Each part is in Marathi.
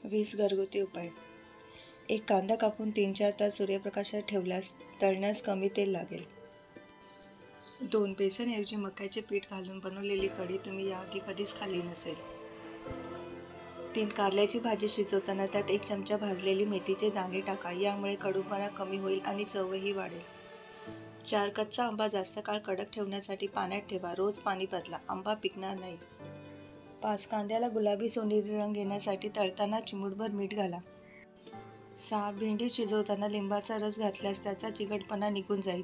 20 घरगुती उपाय. एक कांदा कापून 3-4 तास सूर्यप्रकाशात ठेवल्यास तळण्यास कमी तेल लागेल. 2 बेसनऐवजी मक्याचे पीठ घालून बनवलेली कढी तुम्ही याआधी कधीच खाल्ली नसेल. 3 कारल्याची भाजी शिजवताना त्यात 1 चमचा भाजलेली मेथीचे दाणे टाका. यामुळे कडूपणा कमी होईल आणि चवही वाढेल. 4 कच्चा आंबा जास्त काळ कडक ठेवण्यासाठी पाण्यात ठेवा. रोज पाणी बदला. आंबा पिकणार नाही. 5 कांद्याला गुलाबी सोनेरी रंग येण्यासाठी तळताना चिमूटभर मीठ घाला. 6 भेंडी शिजवताना लिंबाचा रस घातल्यास त्याचा चिकटपणा निघून जाईल.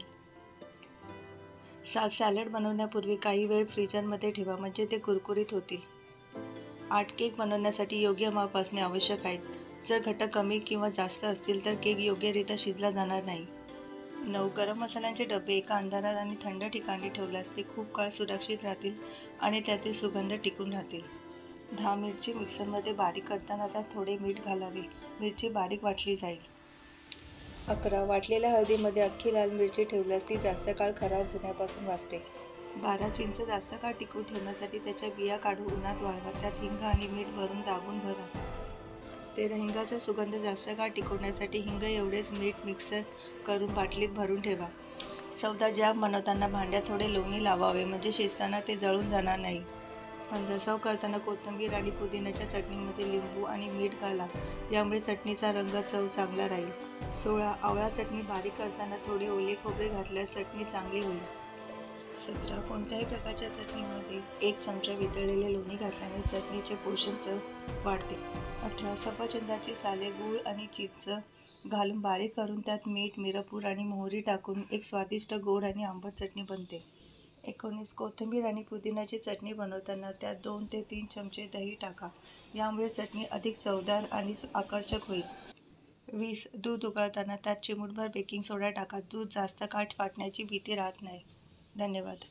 7 सॅलड बनवण्यापूर्वी काही वेळ फ्रीजरमध्ये ठेवा म्हणजे ते कुरकुरीत होतील. 8 केक बनवण्यासाठी योग्य माप असणे आवश्यक आहे. जर घटक कमी किंवा जास्त असतील तर केक योग्यरित्या शिजला जाणार नाही. 9 गरम मसाल्यांचे डबे एका अंधारात आणि थंड ठिकाणी ठेवल्यास ते खूप काळ सुरक्षित राहतील आणि त्यातील सुगंध टिकून राहतील. 10 मिरची मिक्सरमध्ये बारीक करताना त्यात थोडे मीठ घालावे. मिरची बारीक वाटली जाईल. 11 वाटलेल्या हळदीमध्ये अख्खी लाल मिरची ठेवल्यास ती जास्त काळ खराब होण्यापासून वाचते. 12 चिंच जास्त काळ टिकून ठेवण्यासाठी त्याच्या बिया काढून उन्हात वाळवा. त्यात हिंग आणि मीठ भरून दाबून भरा. 13 हिंगाचा सुगंध जास्त काळ टिकवण्यासाठी हिंग एवढेच मीठ मिक्स करून बाटलीत भरून ठेवा. 14 जॅम बनवताना भांड्यात थोडे लोणी लावावे म्हणजे शिजताना ते जळून जाणार नाही. 15 सर्व्ह करताना कोथिंबीर आणि पुदिन्याच्या चटणीमध्ये लिंबू आणि मीठ घाला. यामुळे चटणीचा रंग चव चांगला राहील. 16 आवळा चटणी बारीक करताना थोडे ओले खोबरे घातल्यास चटणी चांगली होईल. 17 कोणत्याही प्रकारच्या चटणीमध्ये 1 चमचा वितळलेले लोणी घातल्याने चटणीचे पोषण चव वाढते. 18 सफरचंदाची साले गूळ आणि चिंच घालून बारीक करून त्यात मीठ, मिरपूड आणि मोहरी टाकून एक स्वादिष्ट गोड आणि आंबट चटणी बनते. 19 कोथिंबीर आणि पुदिन्याची चटणी बनवताना त्यात 2 ते 3 चमचे दही टाका. यामुळे चटणी अधिक चवदार आणि आकर्षक होईल. 20 दूध उकळताना त्यात चिमूटभर बेकिंग सोडा टाका. दूध जास्त काळ फाटण्याची भीती राहत नाही. धन्यवाद.